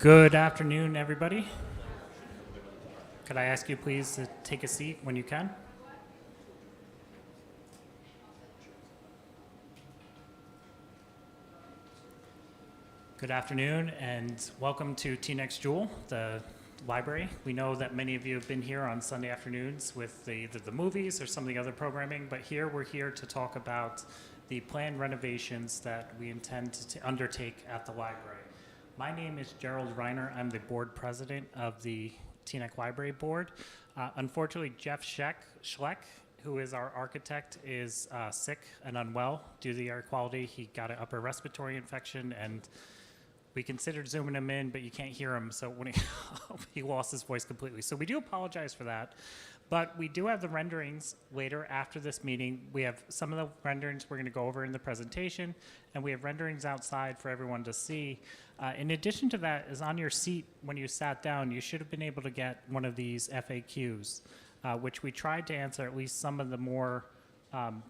Good afternoon, everybody. Could I ask you please to take a seat when you can? Good afternoon and welcome to T-Next Jewel, the library. We know that many of you have been here on Sunday afternoons with either the movies or some of the other programming, but we're here to talk about the planned renovations that we intend to undertake at the library. My name is Gerald Reiner. I'm the board president of the Teaneck Library Board. Unfortunately, Jeff Schleck, who is our architect, is sick and unwell due to the air quality. He got an upper respiratory infection, and we considered zooming him in, but you can't hear him, so when he lost his voice completely. So we do apologize for that. But we do have the renderings later after this meeting. We have some of the renderings we're going to go over in the presentation, and we have renderings outside for everyone to see. In addition to that, is on your seat when you sat down, you should have been able to get one of these FAQs, which we tried to answer at least some of the more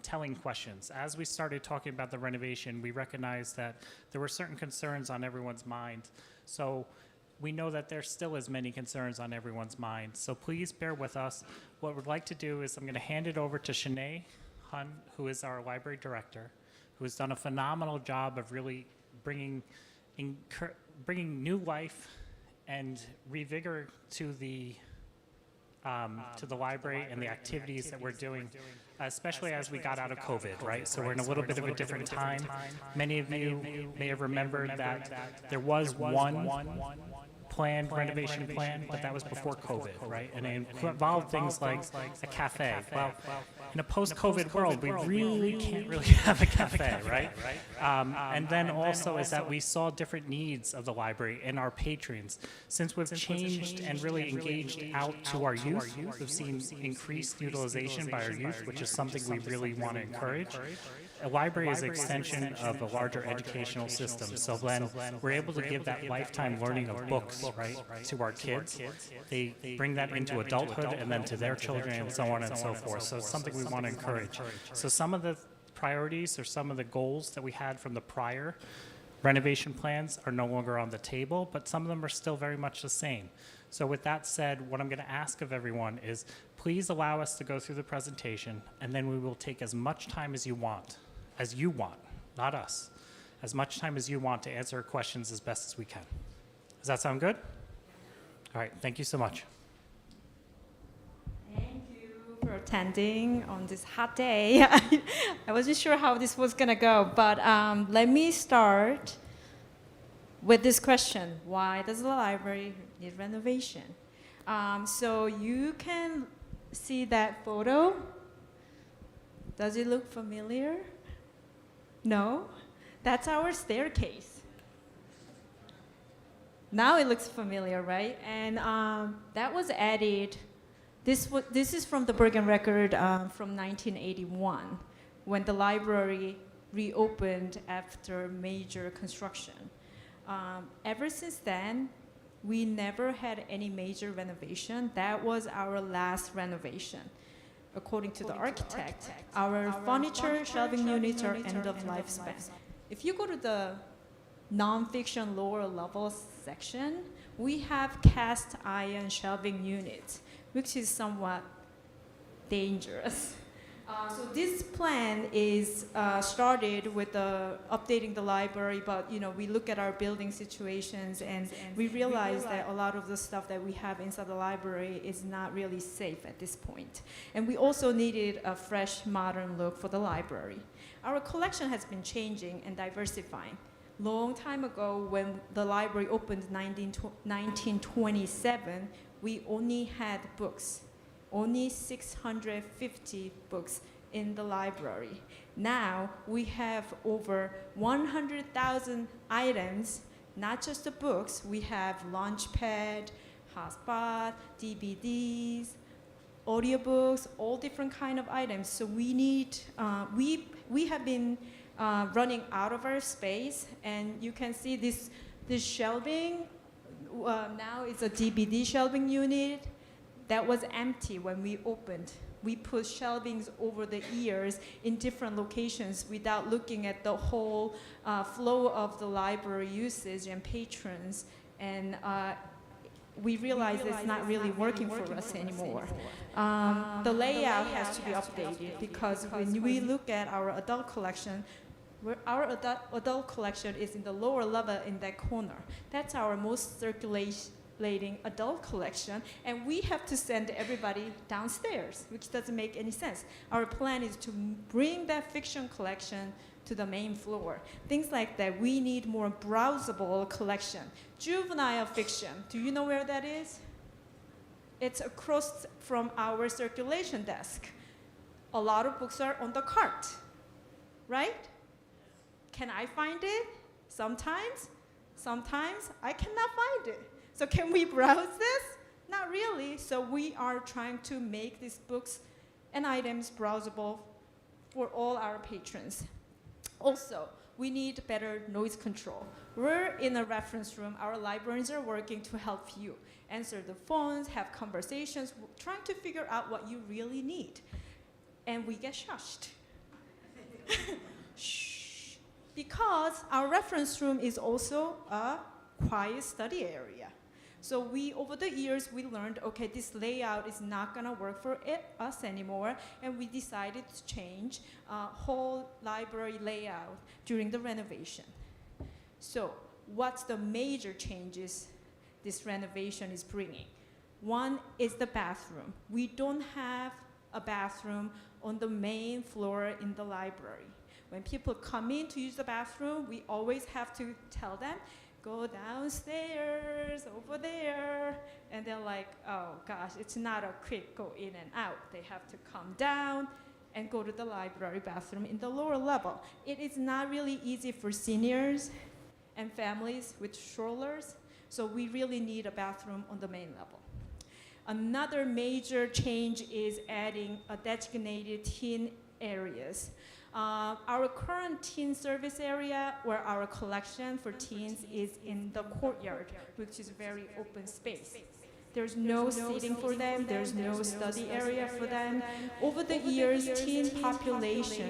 telling questions. As we started talking about the renovation, we recognized that there were certain concerns on everyone's mind. So we know that there still is many concerns on everyone's mind. So please bear with us. What we'd like to do is I'm going to hand it over to Shanae Hun, who is our library director, who has done a phenomenal job of really bringing new life and revigor to the library and the activities that we're doing, especially as we got out of COVID, right? So we're in a little bit of a different time. Many of you may have remembered that there was one planned renovation plan, but that was before COVID, right? And it involved things like a cafe. Well, in a post-COVID world, we really can't really have a cafe, right? And then also is that we saw different needs of the library and our patrons. Since we've changed and really engaged out to our youth, we've seen increased utilization by our youth, which is something we really want to encourage. A library is an extension of a larger educational system. So then we're able to give that lifetime learning of books, right, to our kids. They bring that into adulthood and then to their children and so on and so forth. So it's something we want to encourage. So some of the priorities or some of the goals that we had from the prior renovation plans are no longer on the table, but some of them are still very much the same. So with that said, what I'm going to ask of everyone is please allow us to go through the presentation, and then we will take as much time as you want, not us, as much time as you want to answer questions as best as we can. Does that sound good? All right, thank you so much. Thank you for attending on this hot day. I wasn't sure how this was going to go, but let me start with this question. Why does the library need renovation? So you can see that photo. Does it look familiar? No? That's our staircase. Now it looks familiar, right? And that was added. This is from the Bergen record from 1981, when the library reopened after major construction. Ever since then, we never had any major renovation. That was our last renovation. According to the architect, our furniture shelving units are end of lifespan. If you go to the non-fiction lower level section, we have cast iron shelving units, which is somewhat dangerous. So this plan is started with updating the library, but we look at our building situations and we realize that a lot of the stuff that we have inside the library is not really safe at this point. And we also needed a fresh, modern look for the library. Our collection has been changing and diversifying. Long time ago, when the library opened in 1927, we only had books. Only 650 books in the library. Now we have over 100,000 items, not just the books. We have Launchpad, hotspot, DVDs, audiobooks, all different kind of items. So we need, we have been running out of our space, and you can see this shelving. Now it's a DVD shelving unit. That was empty when we opened. We put shelvings over the years in different locations without looking at the whole flow of the library usage and patrons. And we realize it's not really working for us anymore. The layout has to be updated because when we look at our adult collection, our adult collection is in the lower level in that corner. That's our most circulating adult collection, and we have to send everybody downstairs, which doesn't make any sense. Our plan is to bring that fiction collection to the main floor. Things like that. We need more browsable collection. Juvenile fiction, do you know where that is? It's across from our circulation desk. A lot of books are on the cart, right? Can I find it? Sometimes I cannot find it. So can we browse this? Not really. So we are trying to make these books and items browsable for all our patrons. Also, we need better noise control. We're in a reference room. Our librarians are working to help you answer the phones, have conversations, trying to figure out what you really need. And we get shushed. Shh. Because our reference room is also a quiet study area. So over the years, we learned, okay, this layout is not gonna work for us anymore, and we decided to change whole library layout during the renovation. So what's the major changes this renovation is bringing? One is the bathroom. We don't have a bathroom on the main floor in the library. When people come in to use the bathroom, we always have to tell them, go downstairs, over there. And they're like, oh gosh, it's not a quick go in and out. They have to come down and go to the library bathroom in the lower level. It is not really easy for seniors and families with strollers, so we really need a bathroom on the main level. Another major change is adding a designated teen areas. Our current teen service area, where our collection for teens is in the courtyard, which is very open space. There's no seating for them, there's no study area for them. Over the years, teen population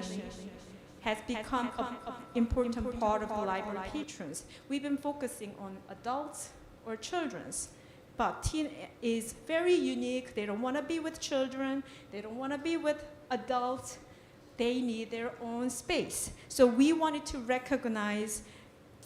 has become an important part of the library patrons. We've been focusing on adults or children's, but teen is very unique. They don't want to be with children, they don't want to be with adults. They need their own space. So we wanted to recognize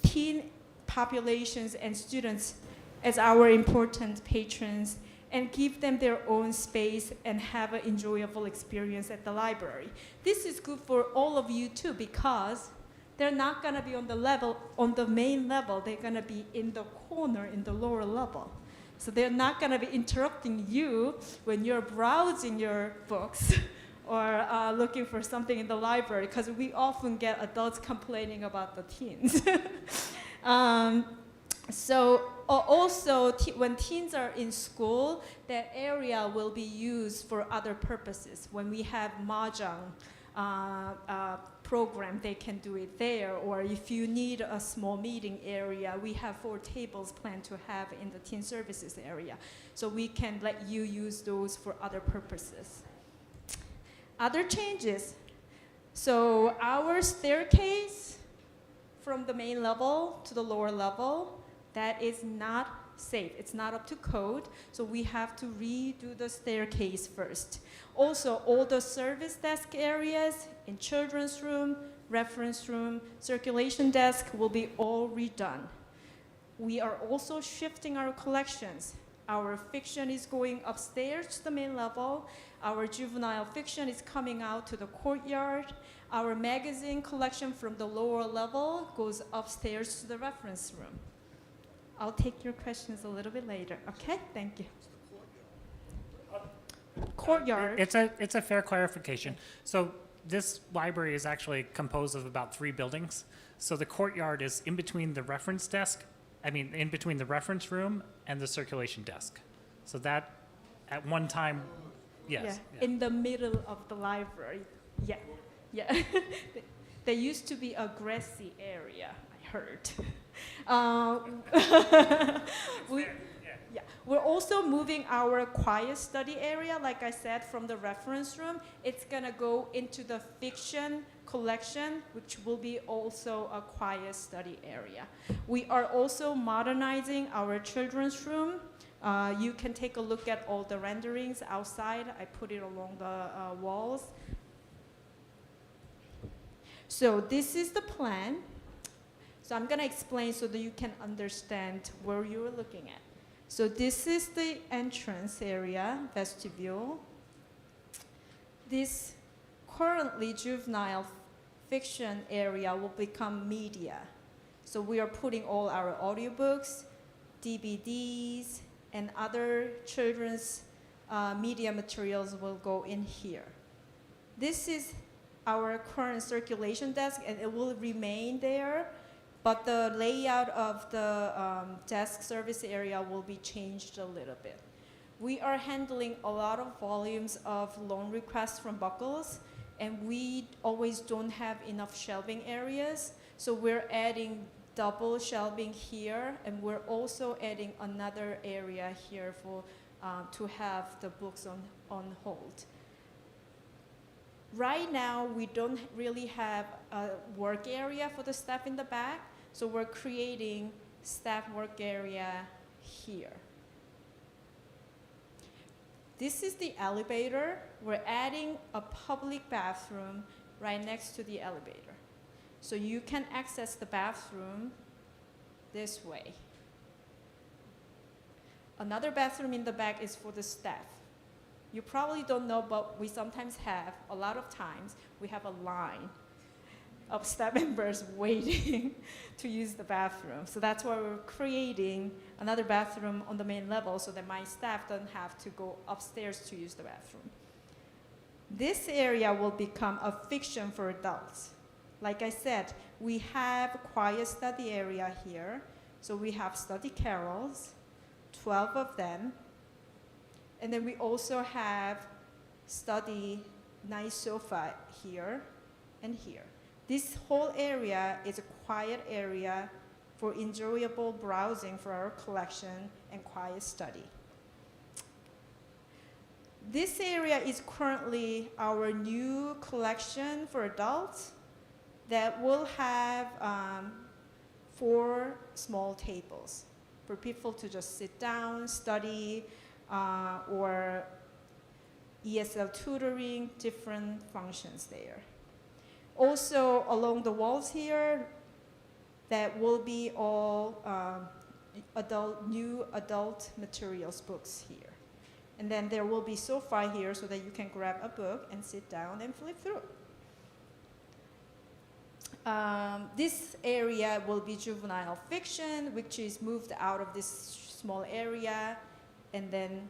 teen populations and students as our important patrons and give them their own space and have an enjoyable experience at the library. This is good for all of you too, because they're not gonna be on the main level, they're gonna be in the corner in the lower level. So they're not gonna be interrupting you when you're browsing your books or looking for something in the library, because we often get adults complaining about the teens. Also, when teens are in school, that area will be used for other purposes. When we have mahjong program, they can do it there. Or if you need a small meeting area, we have 4 tables planned to have in the teen services area. So we can let you use those for other purposes. Other changes. So our staircase from the main level to the lower level, that is not safe. It's not up to code, so we have to redo the staircase first. Also, all the service desk areas in children's room, reference room, circulation desk will be all redone. We are also shifting our collections. Our fiction is going upstairs to the main level. Our juvenile fiction is coming out to the courtyard. Our magazine collection from the lower level goes upstairs to the reference room. I'll take your questions a little bit later. Okay, thank you. Courtyard. It's a fair clarification. So this library is actually composed of about 3 buildings. So the courtyard is in between the reference desk, in between the reference room and the circulation desk. So that, at one time, yes. Yeah, in the middle of the library. Yeah, yeah. There used to be a grassy area, I heard. We're also moving our quiet study area, like I said, from the reference room. It's gonna go into the fiction collection, which will be also a quiet study area. We are also modernizing our children's room. You can take a look at all the renderings outside. I put it along the walls. So this is the plan. So I'm going to explain so that you can understand where you're looking at. So this is the entrance area, vestibule. This currently juvenile fiction area will become media. So we are putting all our audiobooks, DVDs, and other children's media materials will go in here. This is our current circulation desk, and it will remain there, but the layout of the desk service area will be changed a little bit. We are handling a lot of volumes of loan requests from Buckles, and we always don't have enough shelving areas, so we're adding double shelving here, and we're also adding another area here for to have the books on hold. Right now, we don't really have a work area for the staff in the back, so we're creating staff work area here. This is the elevator. We're adding a public bathroom right next to the elevator. So you can access the bathroom this way. Another bathroom in the back is for the staff. You probably don't know, but we sometimes have, a lot of times, we have a line of staff members waiting to use the bathroom. So that's why we're creating another bathroom on the main level so that my staff don't have to go upstairs to use the bathroom. This area will become a fiction for adults. Like I said, we have a quiet study area here. So we have study carols, 12 of them. And then we also have study nice sofa here and here. This whole area is a quiet area for enjoyable browsing for our collection and quiet study. This area is currently our new collection for adults that will have 4 small tables for people to just sit down, study, or ESL tutoring, different functions there. Also, along the walls here, that will be all new adult materials books here. And then there will be sofa here so that you can grab a book and sit down and flip through. This area will be juvenile fiction, which is moved out of this small area and then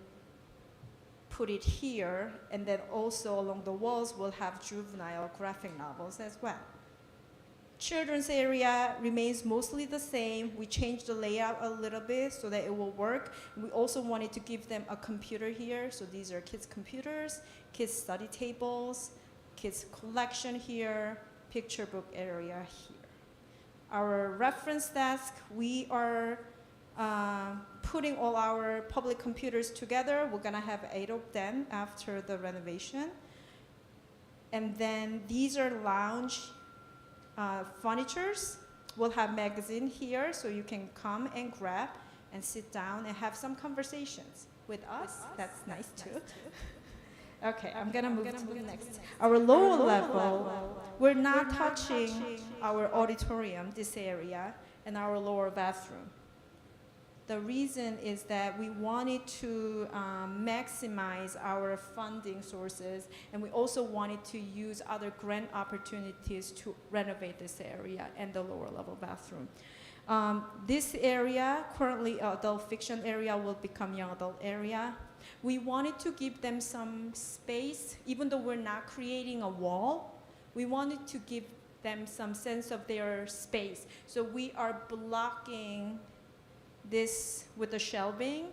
put it here, and then also along the walls we'll have juvenile graphic novels as well. Children's area remains mostly the same. We changed the layout a little bit so that it will work. We also wanted to give them a computer here, so these are kids' computers, kids' study tables, kids' collection here, picture book area here. Our reference desk, we are putting all our public computers together. We're gonna have 8 of them after the renovation. And then these are lounge furnitures. We'll have magazine here so you can come and grab and sit down and have some conversations with us. That's nice too. Okay, I'm gonna move to the next. Our lower level, we're not touching our auditorium, this area, and our lower bathroom. The reason is that we wanted to maximize our funding sources, and we also wanted to use other grant opportunities to renovate this area and the lower level bathroom. This area, currently adult fiction area, will become young adult area. We wanted to give them some space, even though we're not creating a wall. We wanted to give them some sense of their space. So we are blocking this with the shelving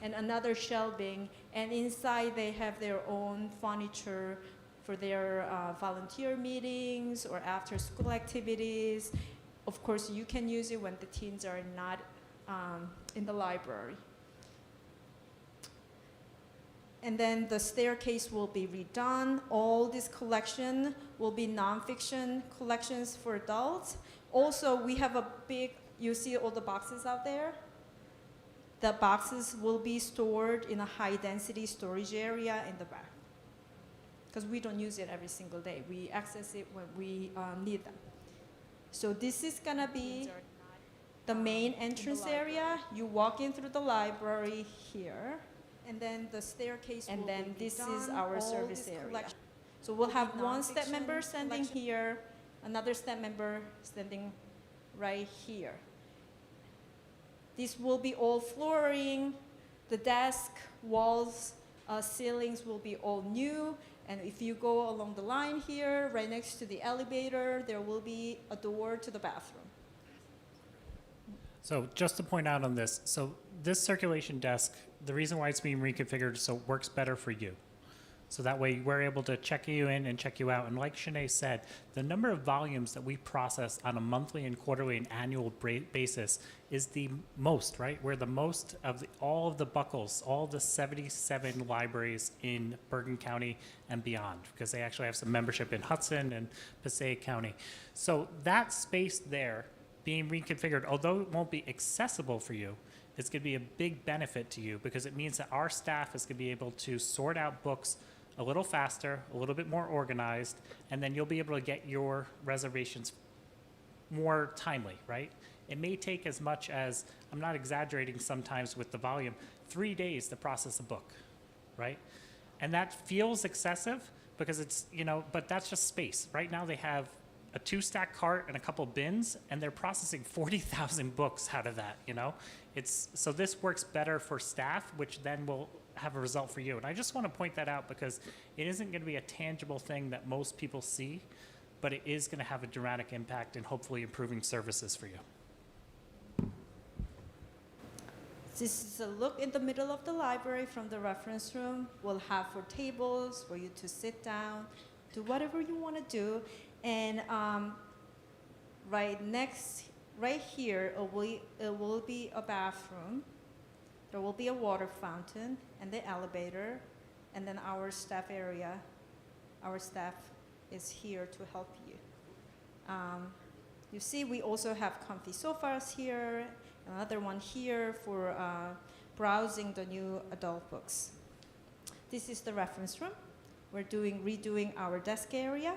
and another shelving, and inside they have their own furniture for their volunteer meetings or after school activities. Of course, you can use it when the teens are not in the library. And then the staircase will be redone. All this collection will be nonfiction collections for adults. Also, we have a big, you see all the boxes out there? The boxes will be stored in a high density storage area in the back. Because we don't use it every single day. We access it when we need them. So this is gonna be the main entrance area. You walk in through the library here, and then the staircase will be redone. And then this is our service area. So we'll have one staff member standing here, another staff member standing right here. This will be all flooring, the desk, walls, ceilings will be all new. And if you go along the line here, right next to the elevator, there will be a door to the bathroom. So just to point out on this, so this circulation desk, the reason why it's being reconfigured so it works better for you. So that way we're able to check you in and check you out. And like Shanae said, the number of volumes that we process on a monthly and quarterly and annual basis is the most, right? We're the most of all of the buckles, all the 77 libraries in Bergen County and beyond, because they actually have some membership in Hudson and Passaic County. So that space there being reconfigured, although it won't be accessible for you, it's going to be a big benefit to you because it means that our staff is going to be able to sort out books a little faster, a little bit more organized, and then you'll be able to get your reservations more timely, right? It may take as much as, I'm not exaggerating sometimes with the volume, 3 days to process a book, right? And that feels excessive because it's, but that's just space. Right now they have a 2-stack cart and a couple bins, and they're processing 40,000 books out of that, So this works better for staff, which then will have a result for you. And I just want to point that out because it isn't going to be a tangible thing that most people see, but it is going to have a dramatic impact in hopefully improving services for you. This is a look in the middle of the library from the reference room. We'll have 4 tables for you to sit down, do whatever you want to do. And right here, it will be a bathroom. There will be a water fountain and the elevator, and then our staff area. Our staff is here to help you. You see, we also have comfy sofas here, another one here for browsing the new adult books. This is the reference room. We're redoing our desk area.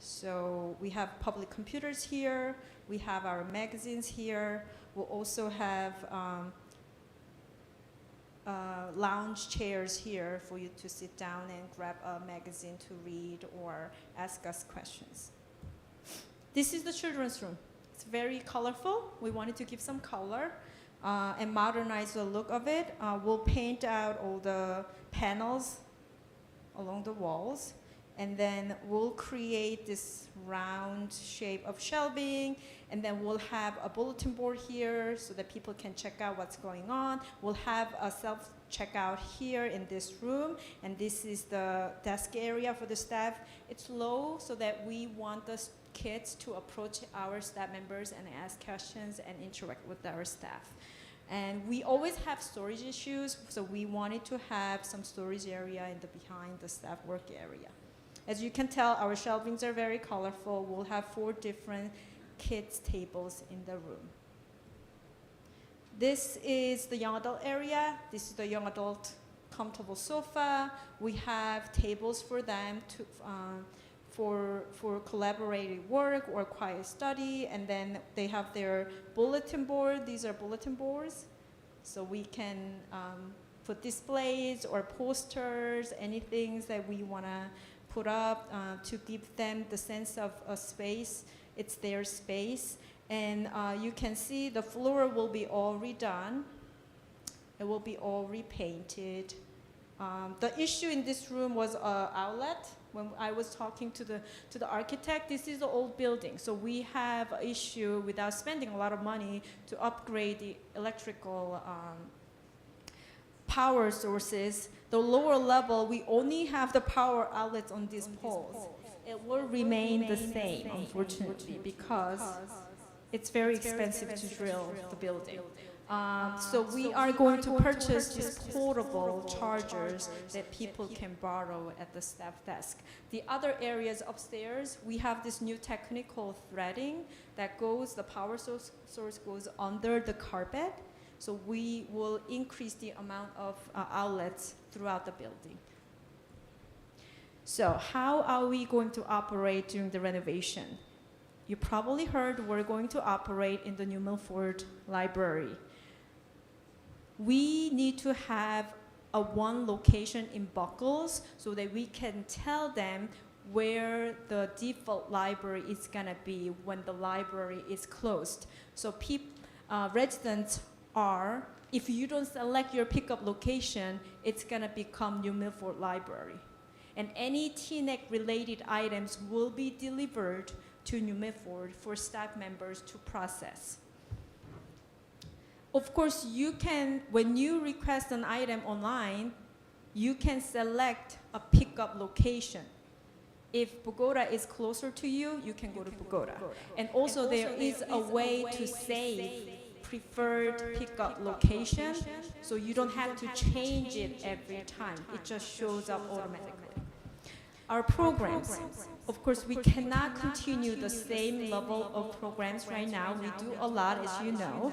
So we have public computers here. We have our magazines here. We'll also have lounge chairs here for you to sit down and grab a magazine to read or ask us questions. This is the children's room. It's very colorful. We wanted to give some color and modernize the look of it. We'll paint out all the panels along the walls, and then we'll create this round shape of shelving, and then we'll have a bulletin board here so that people can check out what's going on. We'll have a self-checkout here in this room, and this is the desk area for the staff. It's low so that we want the kids to approach our staff members and ask questions and interact with our staff. And we always have storage issues, so we wanted to have some storage area in the behind the staff work area. As you can tell, our shelvings are very colorful. We'll have 4 different kids' tables in the room. This is the young adult area. This is the young adult comfortable sofa. We have tables for them to, for collaborative work or quiet study, and then they have their bulletin board. These are bulletin boards, so we can put displays or posters, anything that we want to put up to give them the sense of a space. It's their space. And you can see the floor will be all redone. It will be all repainted. The issue in this room was outlet. When I was talking to the architect, this is the old building. So we have an issue without spending a lot of money to upgrade the electrical power sources. The lower level, we only have the power outlets on these poles. It will remain the same, unfortunately, because it's very expensive to drill the building. So we are going to purchase these portable chargers that people can borrow at the staff desk. The other areas upstairs, we have this new technical threading that goes, the power source goes under the carpet. So we will increase the amount of outlets throughout the building. So how are we going to operate during the renovation? You probably heard we're going to operate in the New Milford Library. We need to have a one location in Buckles so that we can tell them where the default library is gonna be when the library is closed. So residents are, if you don't select your pickup location, it's gonna become New Milford Library. And any TNEC related items will be delivered to New Milford for staff members to process. Of course, you can, when you request an item online, you can select a pickup location. If Pagoda is closer to you, you can go to Pagoda. And also there is a way to save preferred pickup location, so you don't have to change it every time. It just shows up automatically. Our programs, of course, we cannot continue the same level of programs right now. We do a lot, as you know.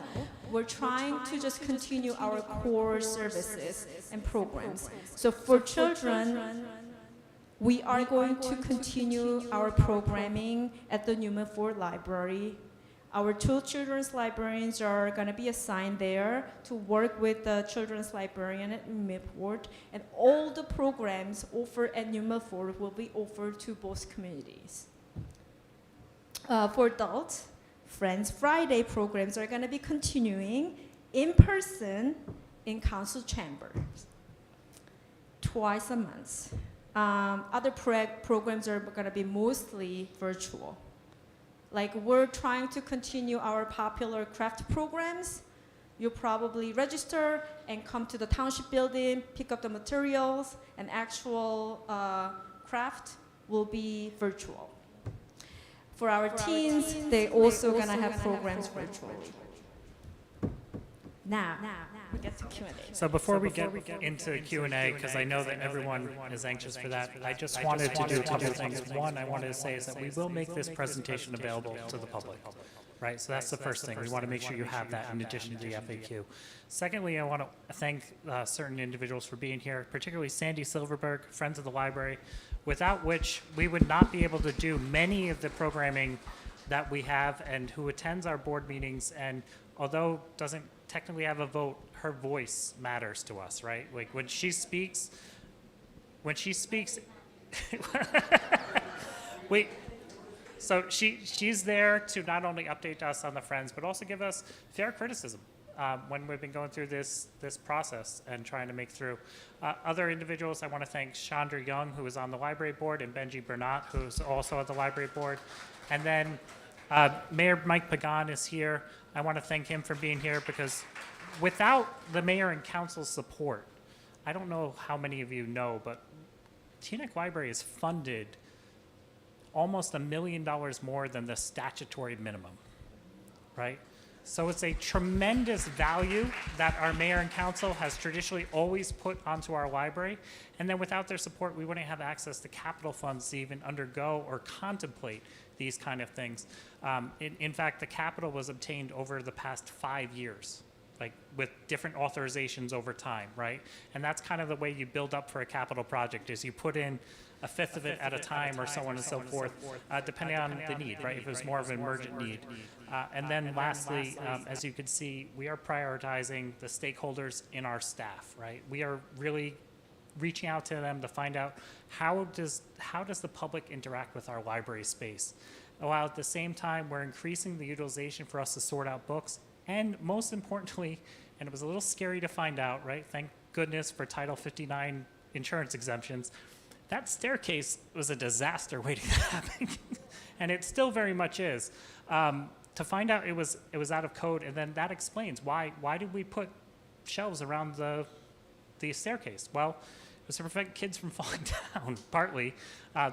We're trying to just continue our core services and programs. So for children, we are going to continue our programming at the New Milford Library. Our two children's librarians are going to be assigned there to work with the children's librarian at New Milford, and all the programs offered at New Milford will be offered to both communities. For adults, Friends Friday programs are going to be continuing in person in council chambers twice a month. Other programs are going to be mostly virtual. Like, we're trying to continue our popular craft programs. You'll probably register and come to the township building, pick up the materials, and actual craft will be virtual. For our teens, they're also gonna have programs virtually. Now, we get to Q&A. So before we get into Q&A, because I know that everyone is anxious for that, I just wanted to do a couple of things. One, I wanted to say is that we will make this presentation available to the public, right? So that's the first thing. We want to make sure you have that in addition to the FAQ. Secondly, I want to thank certain individuals for being here, particularly Sandy Silverberg, Friends of the Library, without which we would not be able to do many of the programming that we have, and who attends our board meetings, and although doesn't technically have a vote, her voice matters to us, right? Like when she speaks, so she's there to not only update us on the Friends, but also give us fair criticism when we've been going through this process and trying to make through. Other individuals, I want to thank Chandra Young, who is on the library board, and Benji Bernat, who's also on the library board. And then Mayor Mike Pagan is here. I want to thank him for being here, because without the mayor and council's support, I don't know how many of you know, but TNEC Library is funded almost $1 million more than the statutory minimum, right? So it's a tremendous value that our mayor and council has traditionally always put onto our library. And then without their support, we wouldn't have access to capital funds to even undergo or contemplate these kind of things. In fact, the capital was obtained over the past 5 years, like with different authorizations over time, right? And that's kind of the way you build up for a capital project, is you put in a fifth of it at a time, or so on and so forth, depending on the need, right? If it was more of an emergent need. And then lastly, as you can see, we are prioritizing the stakeholders in our staff, right? We are really reaching out to them to find out how does the public interact with our library space, while at the same time we're increasing the utilization for us to sort out books. And most importantly, and it was a little scary to find out, right? Thank goodness for Title 59 insurance exemptions. That staircase was a disaster waiting to happen, and it still very much is. To find out it was out of code, and then that explains why did we put shelves around the staircase? Well, was to prevent kids from falling down, partly.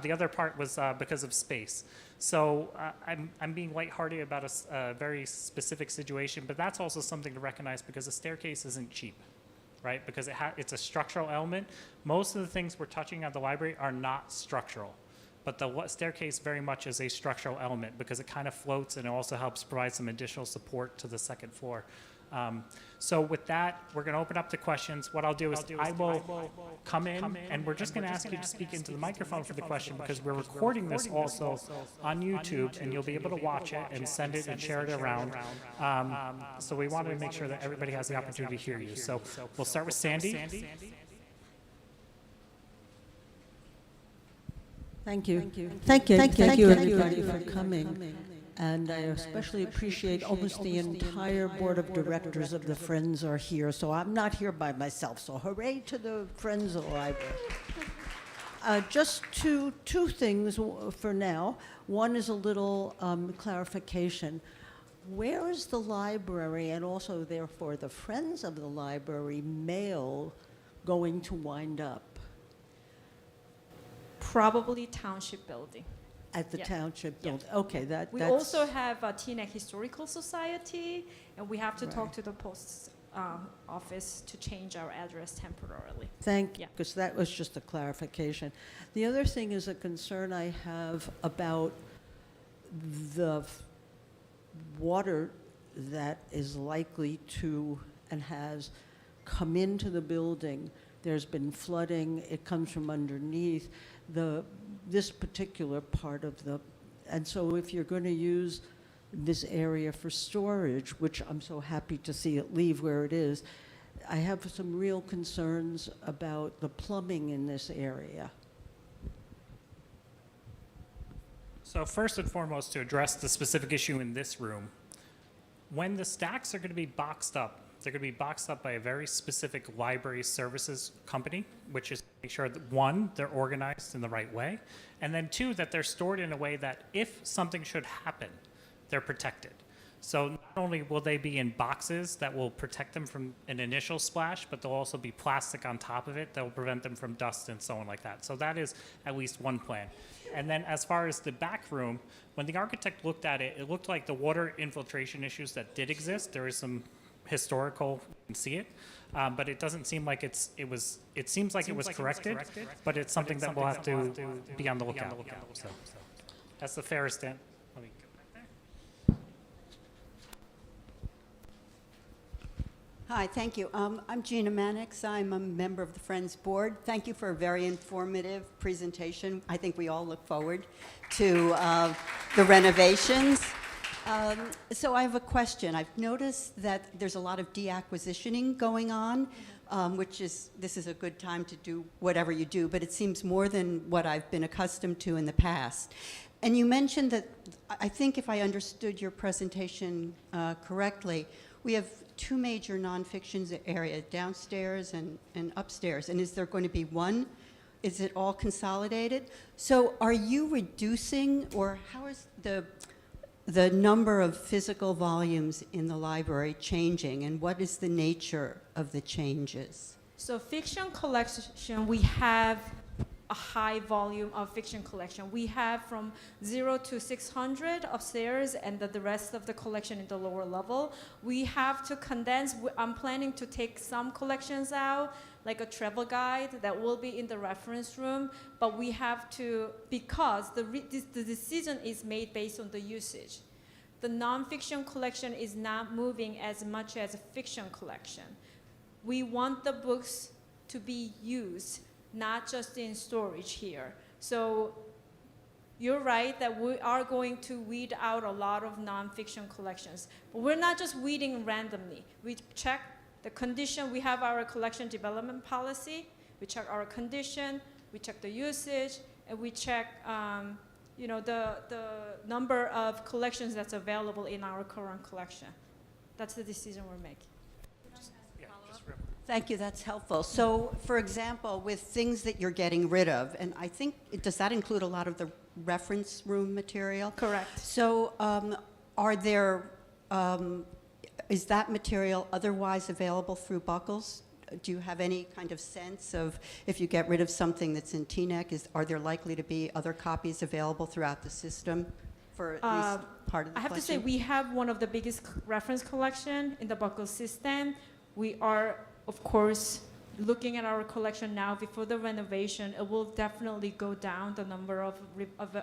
The other part was because of space. So I'm being lighthearted about a very specific situation, but that's also something to recognize because a staircase isn't cheap, right? Because it's a structural element. Most of the things we're touching at the library are not structural, but the staircase very much is a structural element because it kind of floats and it also helps provide some additional support to the second floor. So with that, we're going to open up to questions. What I'll do is I will come in, and we're just going to ask you to speak into the microphone for the question because we're recording this also on YouTube, and you'll be able to watch it and send it and share it around. So we wanted to make sure that everybody has the opportunity to hear you. So we'll start with Sandy. Thank you. Thank you, everybody, for coming. And I especially appreciate almost the entire board of directors of the Friends are here. So I'm not here by myself. So hooray to the Friends of the Library. Just two things for now. One is a little clarification. Where is the library and also therefore the Friends of the Library mail going to wind up? Probably Township Building. At the Yeah. Township Yeah. Building. Okay, that's... We also have a Teaneck Historical Society, and we have to talk Right. to the post office to change our address temporarily. Thank you, Yeah. because that was just a clarification. The other thing is a concern I have about the water that is likely to and has come into the building. There's been flooding, it comes from underneath this particular part of and so if you're going to use this area for storage, which I'm so happy to see it leave where it is, I have some real concerns about the plumbing in this area. So first and foremost, to address the specific issue in this room, when the stacks are going to be boxed up, they're going to be boxed up by a very specific library services company, which is to make sure that, one, they're organized in the right way, and then two, that they're stored in a way that if something should happen, they're protected. So not only will they be in boxes that will protect them from an initial splash, but there'll also be plastic on top of it that will prevent them from dust and so on like that. So that is at least one plan. And then as far as the back room, when the architect looked at it, it looked like the water infiltration issues that did exist. There is some historical, you can see it, but it doesn't seem like it seems like it was corrected, but it's something that we'll have to be on the lookout. So that's the fairest end. Let me go back there. Hi, thank you. I'm Gina Mannix. I'm a member of the Friends Board. Thank you for a very informative presentation. I think we all look forward to the renovations. So I have a question. I've noticed that there's a lot of deacquisitioning going on, this is a good time to do whatever you do, but it seems more than what I've been accustomed to in the past. And you mentioned that, I think if I understood your presentation correctly, we have two major nonfiction areas, downstairs and upstairs. And is there going to be one? Is it all consolidated? So are you reducing, or how is the number of physical volumes in the library changing, and what is the nature of the changes? So fiction collection, we have a high volume of fiction collection. We have from 0 to 600 upstairs and the rest of the collection in the lower level. We have to condense. I'm planning to take some collections out, like a travel guide that will be in the reference room, but we have to, because the decision is made based on the usage. The nonfiction collection is not moving as much as a fiction collection. We want the books to be used, not just in storage here. So you're right that we are going to weed out a lot of nonfiction collections, but we're not just weeding randomly. We check the condition. We have our collection development policy. We check our condition, we check the usage, and we check the number of collections that's available in our current collection. That's the decision we're making. Thank you, that's helpful. So, for example, with things that you're getting rid of, and I think, does that include a lot of the reference room material? Correct. So, is that material otherwise available through Buckles? Do you have any kind of sense of if you get rid of something that's in TNEC, are there likely to be other copies available throughout the system for at least part of the I have to say, collection? we have one of the biggest reference collection in the Buckle system. We are, of course, looking at our collection now before the renovation. It will definitely go down the number of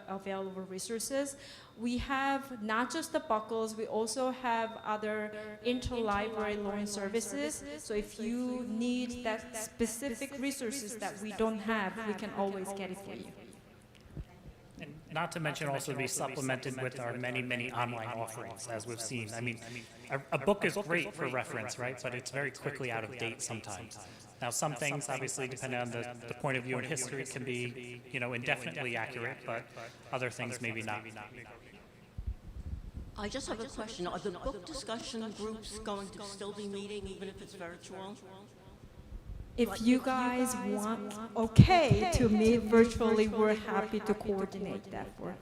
available resources. We have not just the Buckles, we also have other interlibrary loan services. So if you need that specific resources that we don't have, we can always get it for you. And not to mention also be supplemented with our many, many online offerings, as we've seen. I mean, a book is great for reference, right? But it's very quickly out of date sometimes. Now, some things, obviously, depending on the point of view and history, can be, indefinitely accurate, but other things maybe not. I just have a question. Are the book discussion groups going to still be meeting, even if it's virtual? If you guys want, to meet virtually, we're happy to coordinate that for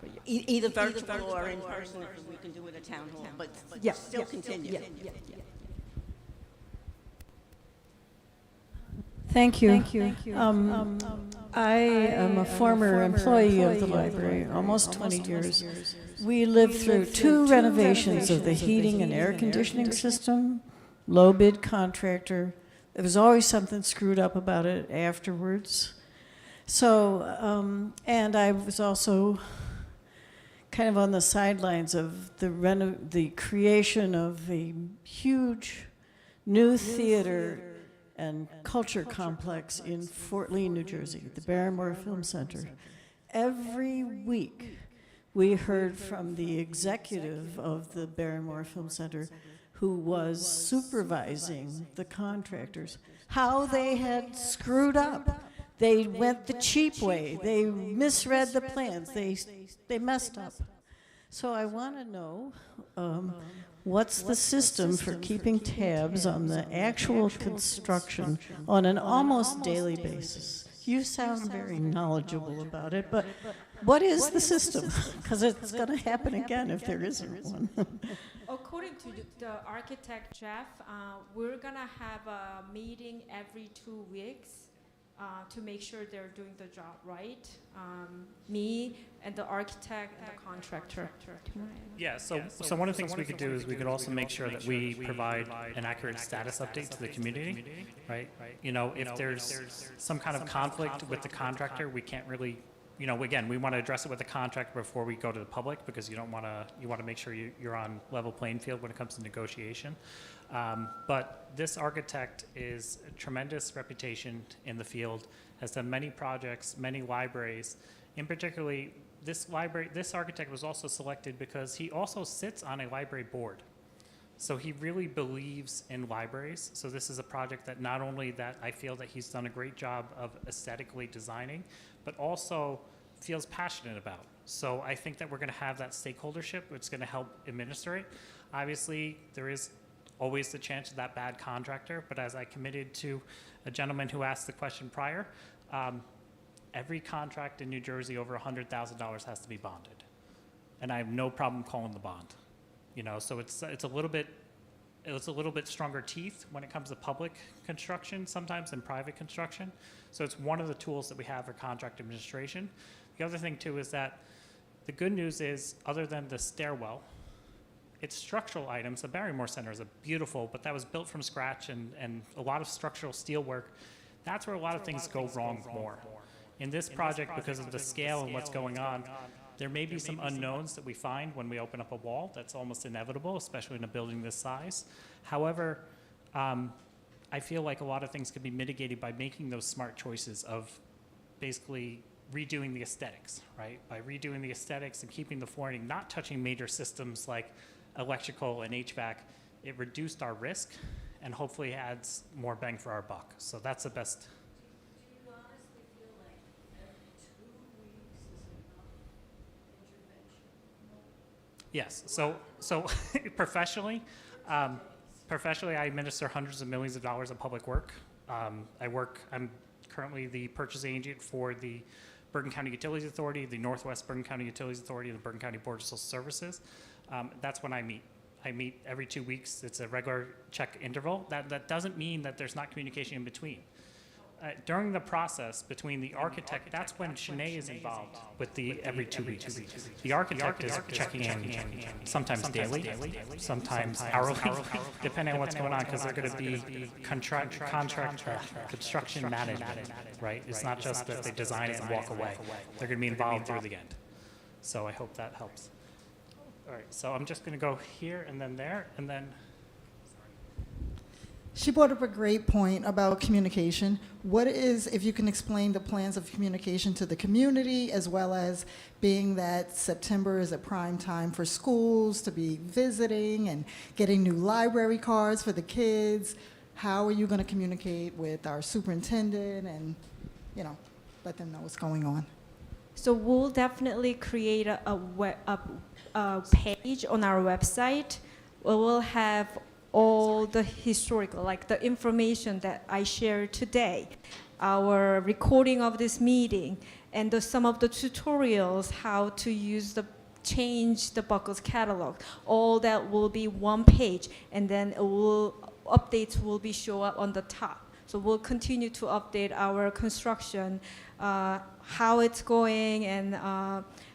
you. Either virtual or in person, if we can do it at town hall, but still continue. Yeah. Thank you. I am a former employee of the library, almost 20 years. We lived through 2 renovations of the heating and air conditioning system, low bid contractor. There was always something screwed up about it afterwards. So, and I was also kind of on the sidelines of the creation of a huge new theater and culture complex in Fort Lee, New Jersey, the Barrymore Film Center. Every week, we heard from the executive of the Barrymore Film Center, who was supervising the contractors, how they had screwed up. They went the cheap way. They misread the plans. They messed up. So I want to know what's the system for keeping tabs on the actual construction on an almost daily basis? You sound very knowledgeable about it, but what is the system? Because it's going to happen again if there isn't one. According to the architect Jeff, we're gonna have a meeting every 2 weeks to make sure they're doing the job right. Me and the architect and the contractor. Yeah, so one of the things we could do is we could also make sure that we provide an accurate status update to the community, right? If there's some kind of conflict with the contractor, we can't really, again, we want to address it with the contractor before we go to the public, because you want to make sure you're on level playing field when it comes to negotiation. But this architect is a tremendous reputation in the field, has done many projects, many libraries. In particularly, this architect was also selected because he also sits on a library board. So he really believes in libraries. So this is a project that not only that I feel that he's done a great job of aesthetically designing, but also feels passionate about. So I think that we're going to have that stakeholdership, which is going to help administer it. Obviously, there is always the chance of that bad contractor, but as I committed to a gentleman who asked the question prior, every contract in New Jersey over $100,000 has to be bonded. And I have no problem calling the bond. So it's a little bit stronger teeth when it comes to public construction sometimes than private construction. So it's one of the tools that we have for contract administration. The other thing too is that the good news is, other than the stairwell, it's structural items. The Barrymore Center is beautiful, but that was built from scratch and a lot of structural steel work. That's where a lot of things go wrong more. In this project, because of the scale and what's going on, there may be some unknowns that we find when we open up a wall. That's almost inevitable, especially in a building this size. However, I feel like a lot of things could be mitigated by making those smart choices of basically redoing the aesthetics, right? By redoing the aesthetics and keeping the flooring, not touching major systems like electrical and HVAC, it reduced our risk and hopefully adds more bang for our buck. So that's the best. Do you honestly feel like every 2 weeks is enough intervention? Yes. So professionally, I administer hundreds of millions of dollars of public work. I'm currently the purchasing agent for the Bergen County Utilities Authority, the Northwest Bergen County Utilities Authority, and the Bergen County Board of Social Services. That's when I meet. I meet every 2 weeks. It's a regular check interval. That doesn't mean that there's not communication in between. During the process between the architect, that's when Shanae is involved with the every 2 weeks. The architect is checking in sometimes daily, sometimes hourly, depending on what's going on, because they're going to be construction management, right? It's not just that they design it and walk away. They're going to be involved through the end. So I hope that helps. All right, so I'm just going to go here and then there, and then. She brought up a great point about communication. What is, if you can explain the plans of communication to the community, as well as being that September is a prime time for schools to be visiting and getting new library cards for the kids, how are you going to communicate with our superintendent and, you know, let them know what's going on? So we'll definitely create a page on our website where we'll have all the historical, like the information that I shared today, our recording of this meeting, and some of the tutorials, how to change the Buckles catalog. All that will be one page, and then updates will be show up on the top. So we'll continue to update our construction, how it's going, and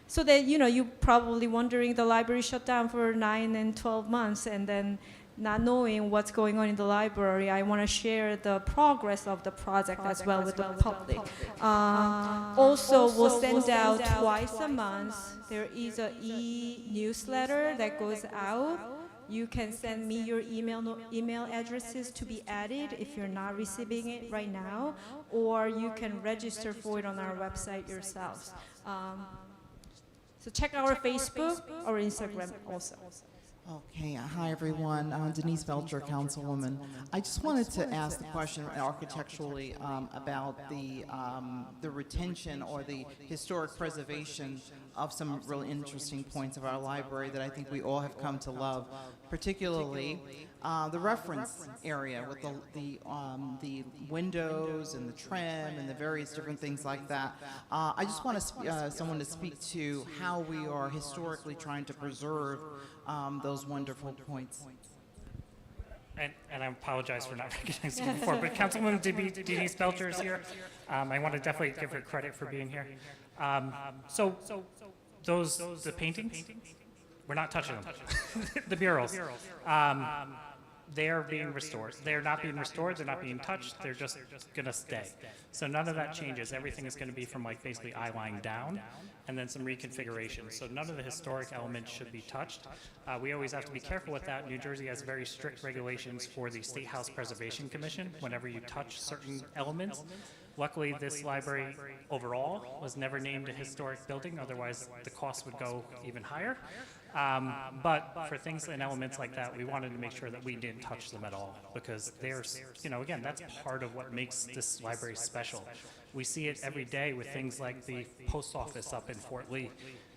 so that, you know, you're probably wondering the library shut down for 9 and 12 months, and then not knowing what's going on in the library. I want to share the progress of the project as well with the public. Also, we'll send out twice a month. There is an e-newsletter that goes out. You can send me your email addresses to be added if you're not receiving it right now, or you can register for it on our website yourselves. So check our Facebook or Instagram also. Okay, hi everyone. Denise Belcher, Councilwoman. I just wanted to ask the question architecturally about the retention or the historic preservation of some really interesting points of our library that I think we all have come to love, particularly the reference area with the windows and the trim and the various different things like that. I just want someone to speak to how we are historically trying to preserve those wonderful points. And I apologize for not recognizing you before, but Councilwoman Denise Belcher is here. I want to definitely give her credit for being here. So the paintings, we're not touching them. The murals. They're being restored. They're not being restored. They're not being touched. They're just going to stay. So none of that changes. Everything is going to be from like basically eye-line down, and then some reconfiguration. So none of the historic elements should be touched. We always have to be careful with that. New Jersey has very strict regulations for the State House Preservation Commission whenever you touch certain elements. Luckily, this library overall was never named a historic building. Otherwise, the cost would go even higher. But for things and elements like that, we wanted to make sure that we didn't touch them at all, because there's, you know, again, that's part of what makes this library special. We see it every day with things like the post office up in Fort Lee.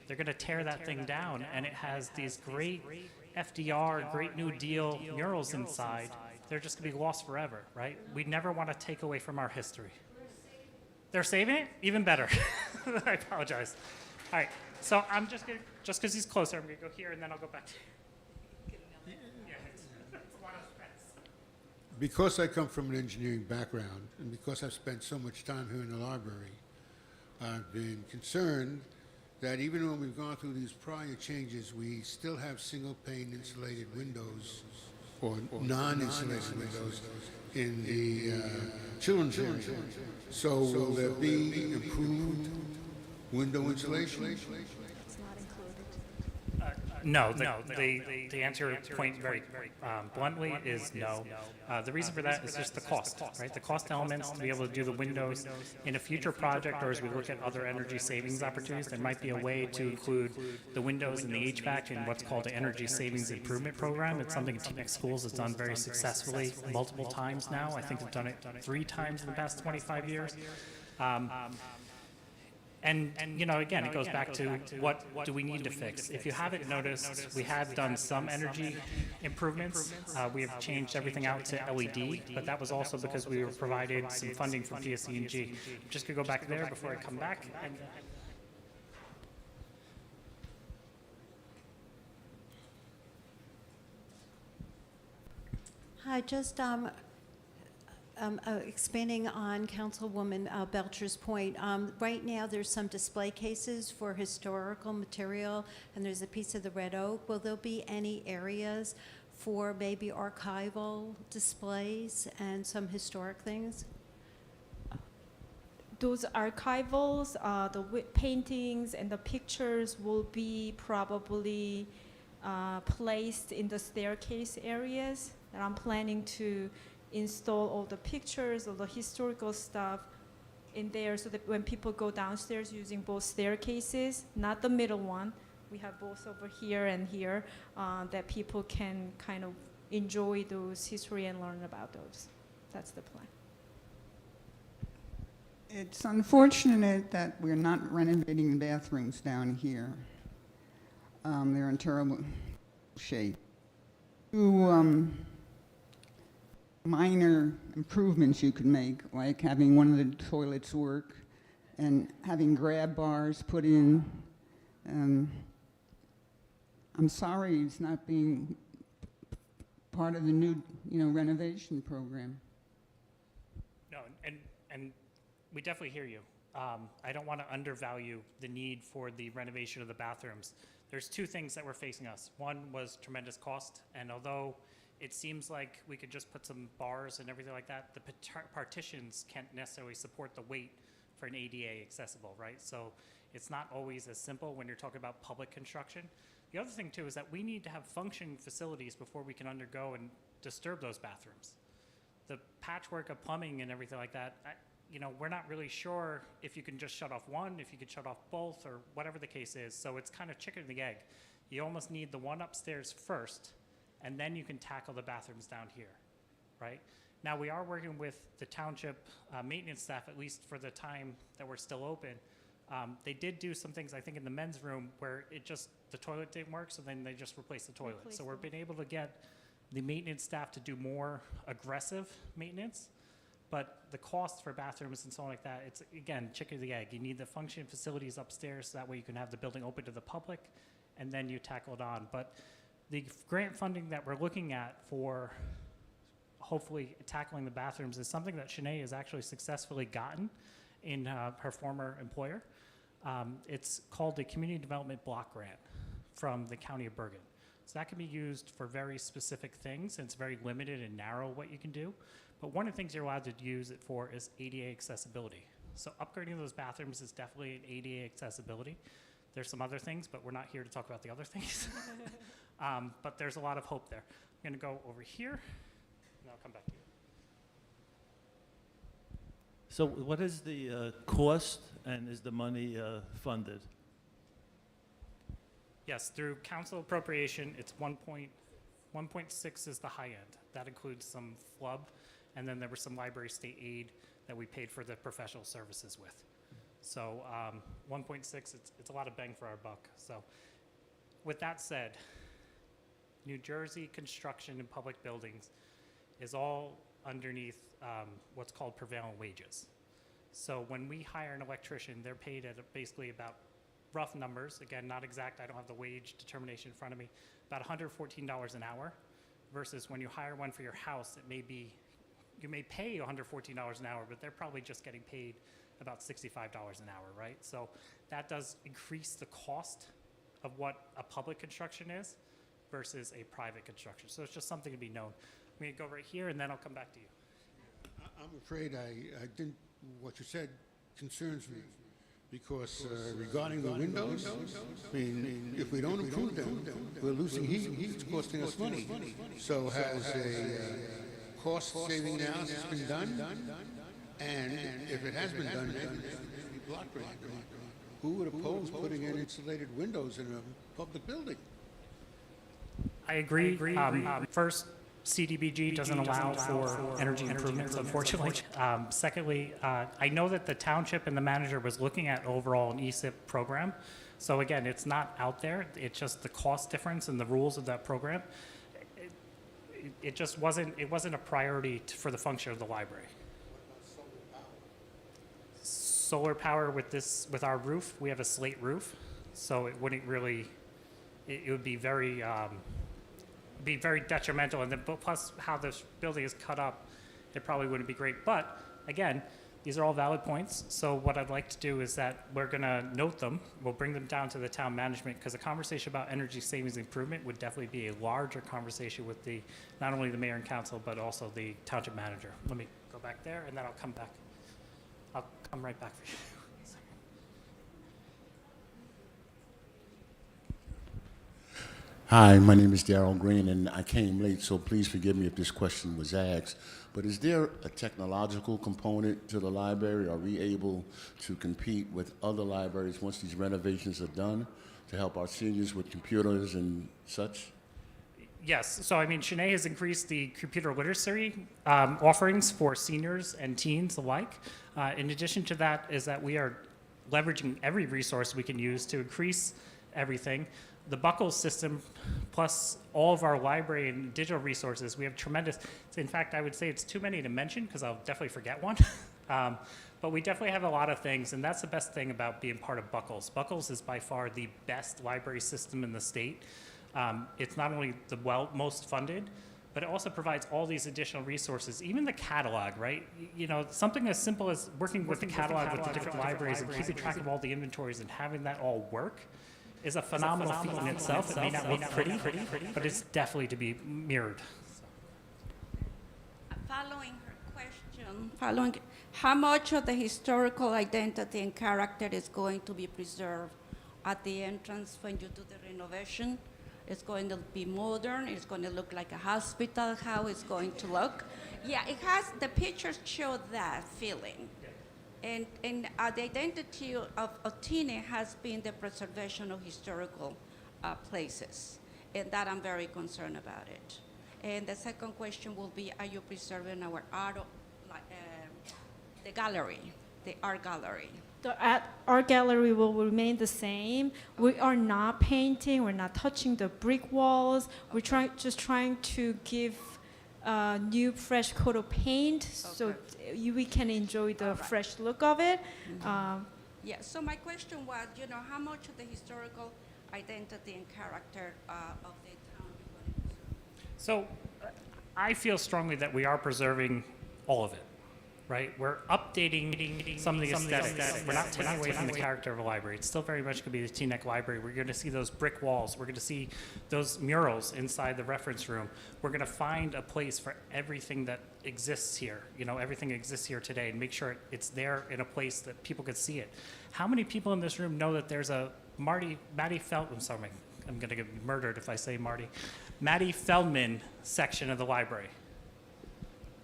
They're going to tear that thing down, and it has these great FDR, Great New Deal murals inside. They're just going to be lost forever, right? We never want to take away from our history. They're saving it? Even better. I apologize. All right, so I'm just going to, just because he's closer, I'm going to go here, and then I'll go back to Because I come from an engineering background, and because I've spent so much time here in the library, I've been concerned that even when we've gone through these prior changes, we still have single-pane insulated windows or non-insulated windows in the children's area. So will there be improved window insulation? No, the answer your point very bluntly is no. The reason for that is just the cost, right? The cost elements to be able to do the windows in a future project, or as we look at other energy savings opportunities, there might be a way to include the windows and the HVAC in what's called an energy savings improvement program. It's something TMX Schools has done very successfully multiple times now. I think they've done it 3 times in the past 25 years. And you know, again, it goes back to what do we need to fix. If you haven't noticed, we have done some energy improvements. We have changed everything out to LED, but that was also because we were provided some funding from PSE&G. I'm just going to go back there before I come back. And, Hi, just expanding on Councilwoman Belcher's point. Right now, there's some display cases for historical material, and there's a piece of the red oak. Will there be any areas for maybe archival displays and some historic things? Those archivals, the paintings and the pictures will be probably placed in the staircase areas. And I'm planning to install all the pictures, all the historical stuff in there so that when people go downstairs using both staircases, not the middle one, we have both over here and here, that people can kind of enjoy those history and learn about those. That's the plan. It's unfortunate that we're not renovating the bathrooms down here. They're in terrible shape. Two minor improvements you could make, like having one of the toilets work and having grab bars put in. I'm sorry it's not being part of the new, renovation program. No, and we definitely hear you. I don't want to undervalue the need for the renovation of the bathrooms. There's two things that were facing us. One was tremendous cost, and although it seems like we could just put some bars and everything like that, the partitions can't necessarily support the weight for an ADA accessible, right? So it's not always as simple when you're talking about public construction. The other thing too is that we need to have functioning facilities before we can undergo and disturb those bathrooms. The patchwork of plumbing and everything like that, we're not really sure if you can just shut off one, if you could shut off both, or whatever the case is. So it's kind of chicken and the egg. You almost need the one upstairs first, and then you can tackle the bathrooms down here, right? Now, we are working with the township maintenance staff, at least for the time that we're still open. They did do some things, I think, in the men's room where the toilet didn't work, so then they just replaced the toilet. So we've been able to get the maintenance staff to do more aggressive maintenance, but the cost for bathrooms and so on like that, it's, again, chicken or the egg. You need the functioning facilities upstairs, so that way you can have the building open to the public, and then you tackle it on. But the grant funding that we're looking at for hopefully tackling the bathrooms is something that Shanae has actually successfully gotten in her former employer. It's called the Community Development Block Grant from the County of Bergen. So that can be used for very specific things, and it's very limited and narrow what you can do. But one of the things you're allowed to use it for is ADA accessibility. So upgrading those bathrooms is definitely an ADA accessibility. There's some other things, but we're not here to talk about the other things. But there's a lot of hope there. I'm gonna go over here, and I'll come back to you. So what is the cost, and is the money funded? Yes, through council appropriation, it's 1.6 is the high end. That includes some flub, and then there was some library state aid that we paid for the professional services with. So 1.6, it's a lot of bang for our buck. So with that said, New Jersey construction in public buildings is all underneath what's called prevailing wages. So when we hire an electrician, they're paid at basically about, rough numbers, again, not exact, I don't have the wage determination in front of me, about $114 an hour, versus when you hire one for your house, it may be, you may pay $114 an hour, but they're probably just getting paid about $65 an hour, right? So that does increase the cost of what a public construction is versus a private construction. So it's just something to be known. I'm gonna go right here, and then I'll come back to you. I'm afraid I didn't, what you said concerns me, because regarding the windows, I mean, if we don't improve them, we're losing heat, it's costing us money. So has a cost-saving analysis been done? And if it has been done, maybe it should be block grant. Who would oppose putting in insulated windows in a public building? I agree. First, CDBG doesn't allow for energy improvements, unfortunately. Secondly, I know that the township and the manager was looking at overall an ESIP program. So again, it's not out there. It's just the cost difference and the rules of that program. It just wasn't a priority for the function of the library. Solar power with our roof, we have a slate roof, so it wouldn't really, it would be very, be very detrimental. And then plus how this building is cut up, it probably wouldn't be great. But again, these are all valid points. So what I'd like to do is that we're going to note them. We'll bring them down to the town management, because a conversation about energy savings improvement would definitely be a larger conversation with the, not only the mayor and council, but also the township manager. Let me go back there, and then I'll come back. I'll come right back for you. Hi, my name is Darrell Green, and I came late, so please forgive me if this question was asked. But is there a technological component to the library? Are we able to compete with other libraries once these renovations are done to help our seniors with computers and such? Yes, so I mean, Shanae has increased the computer literacy offerings for seniors and teens alike. In addition to that is that we are leveraging every resource we can use to increase everything. The Buckles system, plus all of our library and digital resources, we have tremendous. In fact, I would say it's too many to mention because I'll definitely forget one. But we definitely have a lot of things, and that's the best thing about being part of Buckles. Buckles is by far the best library system in the state. It's not only the most funded, but it also provides all these additional resources, even the catalog, right? You know, something as simple as working with the catalog with the different libraries and keeping track of all the inventories and having that all work is a phenomenal feat in itself. It may not look pretty, but it's definitely to be mirrored. Following her question, how much of the historical identity and character is going to be preserved at the entrance when you do the renovation? It's going to be modern, it's going to look like a hospital, how it's going to look. Yeah, it has, the pictures show that feeling. And the identity of TINE has been the preservation of historical places, and that I'm very concerned about it. And the second question will be, are you preserving our art, the gallery, the art gallery? The art gallery will remain the same. We are not painting, we're not touching the brick walls. We're just trying to give new fresh coat of paint, so we can enjoy the fresh look of it. Yeah, so my question was, you know, how much of the historical identity and character of the town you're going to preserve? So I feel strongly that we are preserving all of it, right? We're updating some of the aesthetics. We're not taking away from the character of a library. It's still very much going to be the Teaneck Library. We're going to see those brick walls. We're going to see those murals inside the reference room. We're going to find a place for everything that exists here. You know, everything exists here today, and make sure it's there in a place that people could see it. How many people in this room know that there's a Maddie Feldman, I'm sorry, I'm going to get murdered if I say Maddie Feldman section of the library,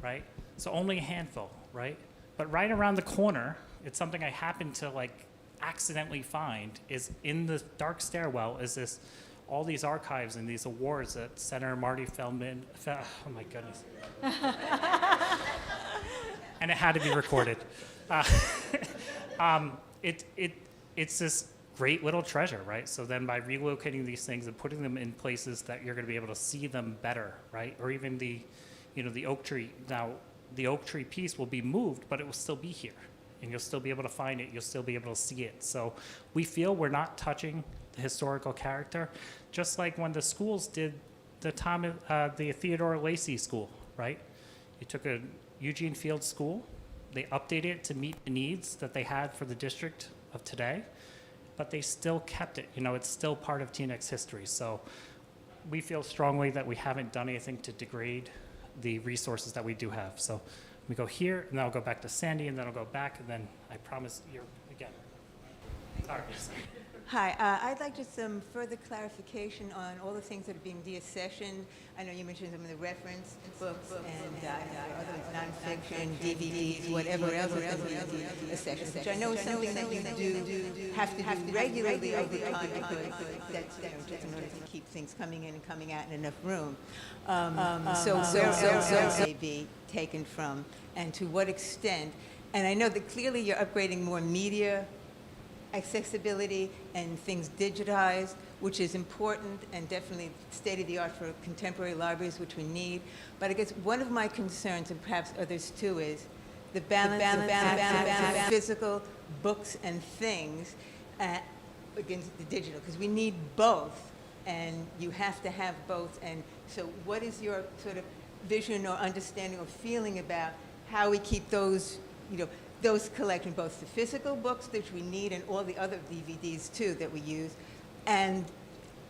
right? So only a handful, right? But right around the corner, it's something I happened to like accidentally find, is in the dark stairwell is this, all these archives and these awards that Senator Marty Feldman, oh my goodness. And it had to be recorded. It's this great little treasure, right? So then by relocating these things and putting them in places that you're gonna be able to see them better, right? Or even the, you know, the oak tree. Now, the oak tree piece will be moved, but it will still be here. And you'll still be able to find it, you'll still be able to see it. So we feel we're not touching the historical character, just like when the schools did the Theodore Lacey School, right? You took a Eugene Field school, they updated it to meet the needs that they had for the district of today, but they still kept it. You know, it's still part of Teaneck's history. So we feel strongly that we haven't done anything to degrade the resources that we do have. So we go here, and then I'll go back to Sandy, and then I'll go back, and then I promise you're again. Sorry. Hi, I'd like just some further clarification on all the things that are being deaccessioned. I know you mentioned some of the reference books and other nonfiction, DVDs, whatever else is going to be deaccessioned, which I know is something that you have to do regularly over time because that's, you know, just in order to keep things coming in and coming out in enough room. So where else may be taken from, and to what extent? And I know that clearly you're upgrading more media accessibility and things digitized, which is important and definitely state-of-the-art for contemporary libraries, which we need. But I guess one of my concerns, and perhaps others too, is the balance of physical books and things against the digital, because we need both, and you have to have both, and So what is your sort of vision or understanding or feeling about how we keep those, those collections, both the physical books that we need and all the other DVDs too that we use, and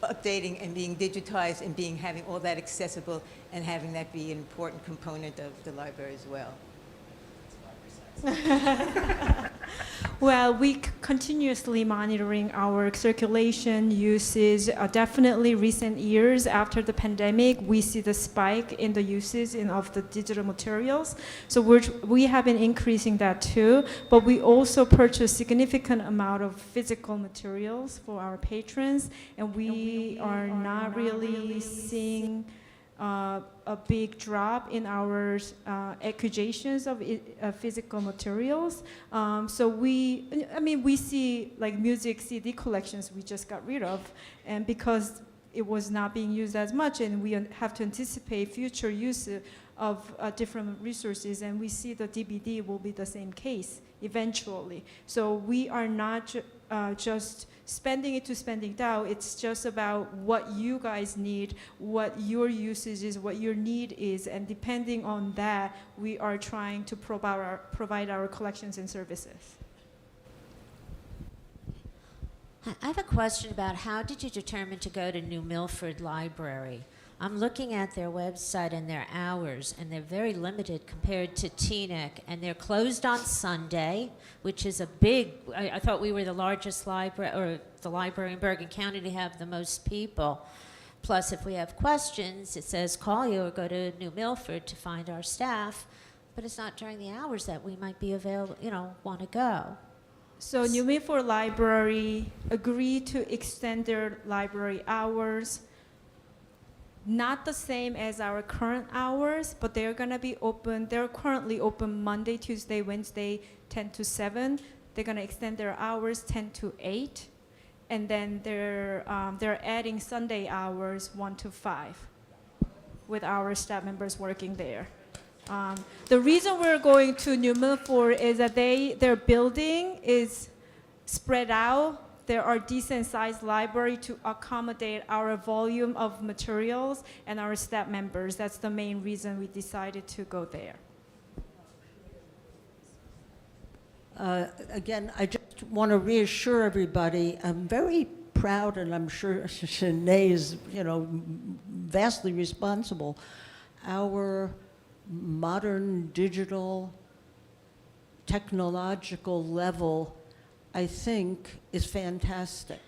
updating and being digitized and having all that accessible and having that be an important component of the library as well? Well, we continuously monitoring our circulation uses. Definitely recent years after the pandemic, we see the spike in the uses of the digital materials. So we have been increasing that too, but we also purchase significant amount of physical materials for our patrons, and we are not really seeing a big drop in our acquisitions of physical materials. So we see like music CD collections we just got rid of, and because it was not being used as much, and we have to anticipate future use of different resources, and we see the DVD will be the same case eventually. So we are not just spending it to spending out. It's just about what you guys need, what your usage is, what your need is, and depending on that, we are trying to provide our collections and services. I have a question about how did you determine to go to New Milford Library? I'm looking at their website and their hours, and they're very limited compared to Teaneck, and they're closed on Sunday, which is a big, I thought we were the largest library, or the library in Bergen County to have the most people. Plus, if we have questions, it says call you or go to New Milford to find our staff, but it's not during the hours that we might be available, want to go. So New Milford Library agreed to extend their library hours. Not the same as our current hours, but they're gonna be open. They're currently open Monday, Tuesday, Wednesday, 10 to 7. They're gonna extend their hours 10 to 8, and then they're adding Sunday hours 1 to 5, with our staff members working there. The reason we're going to New Milford is that their building is spread out. There are decent-sized library to accommodate our volume of materials and our staff members. That's the main reason we decided to go there. Again, I just want to reassure everybody, I'm very proud, and I'm sure Shanae is, vastly responsible. Our modern digital technological level, I think, is fantastic.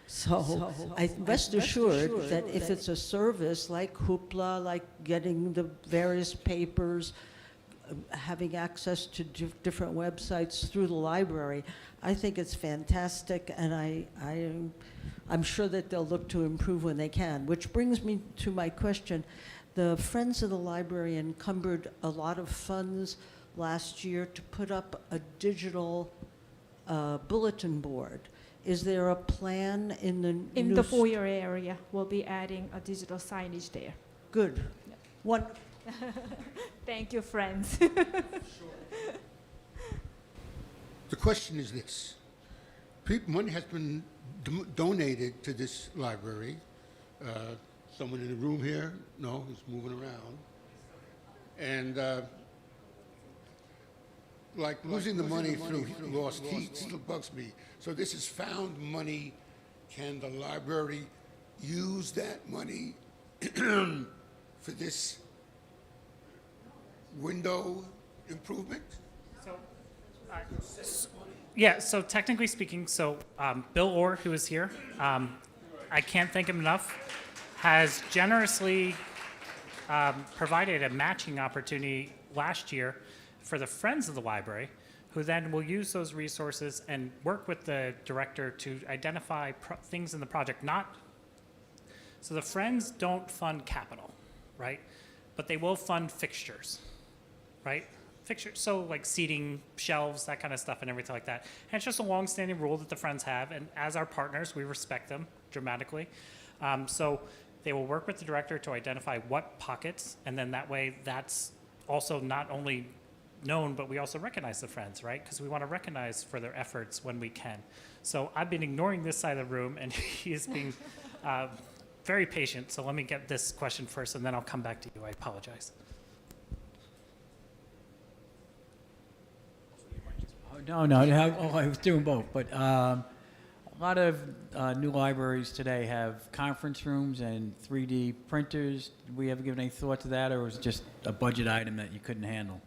So rest assured that if it's a service like Hoopla, like getting the various papers, having access to different websites through the library, I think it's fantastic, and I'm sure that they'll look to improve when they can. Which brings me to my question. The Friends of the Library encumbered a lot of funds last year to put up a digital bulletin board. Is there a plan in the foyer area? We'll be adding a digital signage there. Good. Yeah. One. Thank you, friends. The question is this. Money has been donated to this library. Someone in the room here? No, he's moving around. And like losing the money through lost heat still bugs me. So this is found money. Can the library use that money for this window improvement? Yeah, so technically speaking, Bill Orr, who is here, I can't thank him enough, has generously provided a matching opportunity last year for the Friends of the Library, who then will use those resources and work with the director to identify things in the project. So the Friends don't fund capital, right? But they will fund fixtures, right? Fixtures, so like seating, shelves, that kind of stuff and everything like that. And it's just a long-standing rule that the Friends have, and as our partners, we respect them dramatically. So they will work with the director to identify what pockets, and then that way that's also not only known, but we also recognize the Friends, right? Because we want to recognize for their efforts when we can. So I've been ignoring this side of the room, and he is being very patient, so let me get this question first, and then I'll come back to you. I apologize. No, I was doing both, but a lot of new libraries today have conference rooms and 3D printers. Did we ever give any thought to that, or was it just a budget item that you couldn't handle?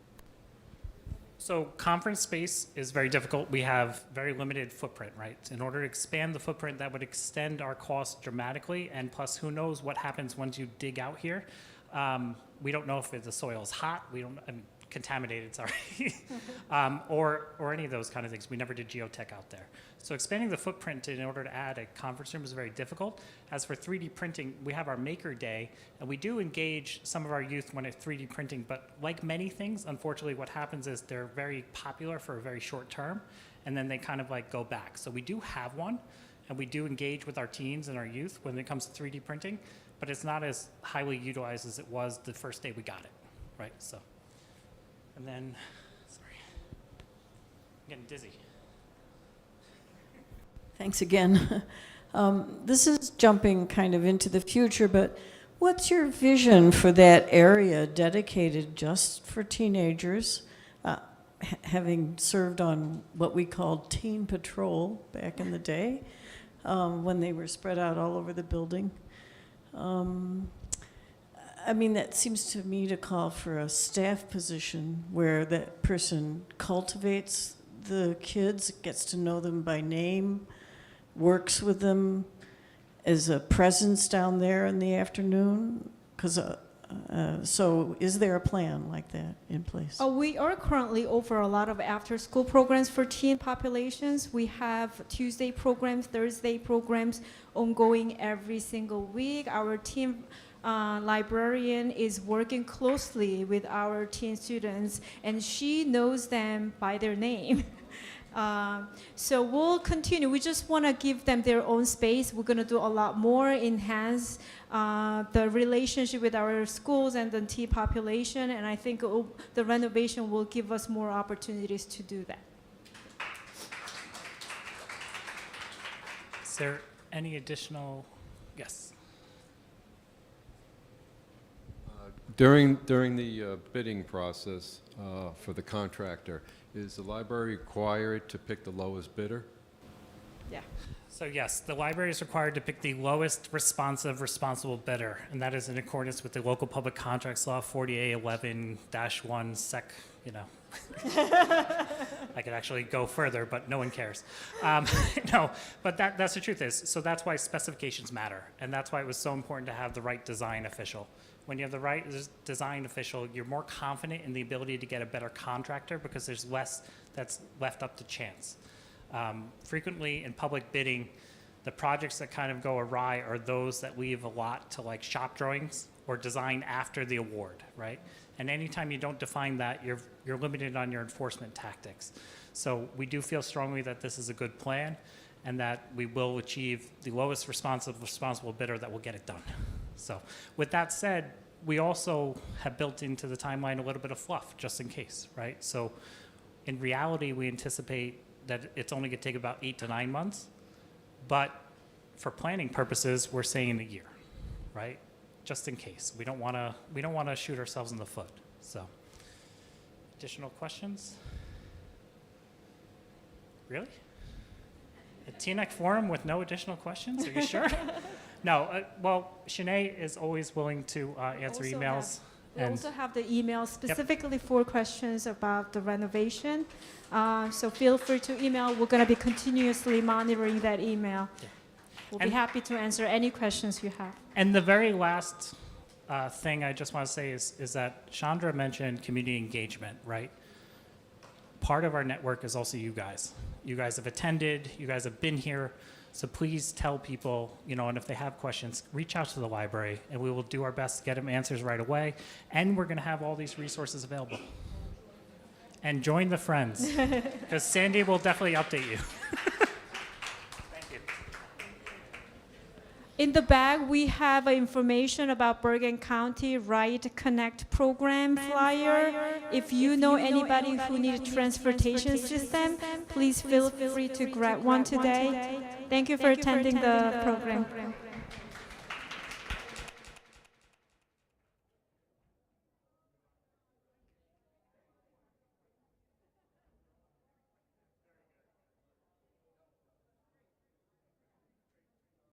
So conference space is very difficult. We have very limited footprint, right? In order to expand the footprint, that would extend our costs dramatically, and plus, who knows what happens once you dig out here. We don't know if the soil is hot. We don't, I mean, contaminated, sorry, or any of those kind of things. We never did geotech out there. So expanding the footprint in order to add a conference room is very difficult. As for 3D printing, we have our Maker Day, and we do engage some of our youth when it's 3D printing, but like many things, unfortunately, what happens is they're very popular for a very short term, and then they kind of like go back. So we do have one, and we do engage with our teens and our youth when it comes to 3D printing, but it's not as highly utilized as it was the first day we got it, right? So. And then, sorry, I'm getting dizzy. Thanks again. This is jumping kind of into the future, but what's your vision for that area dedicated just for teenagers, having served on what we called Teen Patrol back in the day, when they were spread out all over the building? I mean, that seems to me to call for a staff position where that person cultivates the kids, gets to know them by name, works with them as a presence down there in the afternoon. So is there a plan like that in place? We are currently offer a lot of after-school programs for teen populations. We have Tuesday programs, Thursday programs ongoing every single week. Our team librarian is working closely with our teen students, and she knows them by their name. So we'll continue. We just want to give them their own space. We're going to do a lot more, enhance the relationship with our schools and the teen population, and I think the renovation will give us more opportunities to do that. Is there any additional? Yes. During the bidding process for the contractor, is the library required to pick the lowest bidder? Yeah. So yes, the library is required to pick the lowest responsible bidder, and that is in accordance with the local public contracts law 40A11-1 sec, you know. I could actually go further, but no one cares. No, but that's the truth is, so that's why specifications matter, and that's why it was so important to have the right design official. When you have the right design official, you're more confident in the ability to get a better contractor because there's less that's left up to chance. Frequently in public bidding, the projects that kind of go awry are those that leave a lot to like shop drawings or design after the award, right? And anytime you don't define that, you're limited on your enforcement tactics. So we do feel strongly that this is a good plan and that we will achieve the lowest responsible bidder that will get it done. So with that said, we also have built into the timeline a little bit of fluff just in case, right? So in reality, we anticipate that it's only going to take about 8 to 9 months, but for planning purposes, we're saying a year, right? Just in case. We don't want to shoot ourselves in the foot. So additional questions? Really? A TNEC forum with no additional questions? Are you sure? No, well, Shanae is always willing to answer emails. We also have the email specifically for questions about the renovation. So feel free to email. We're going to be continuously monitoring that email. Yeah. We'll be happy to answer any questions you have. And the very last thing I just want to say is that Chandra mentioned community engagement, right? Part of our network is also you guys. You guys have attended, you guys have been here, so please tell people, you know, and if they have questions, reach out to the library, and we will do our best to get them answers right away, and we're going to have all these resources available. And join the Friends, because Sandy will definitely update you. Thank you. In the bag, we have information about Bergen County Ride Connect program flyer. If you know anybody who needs a transportation system, please feel free to grab one today. Thank you for attending the program.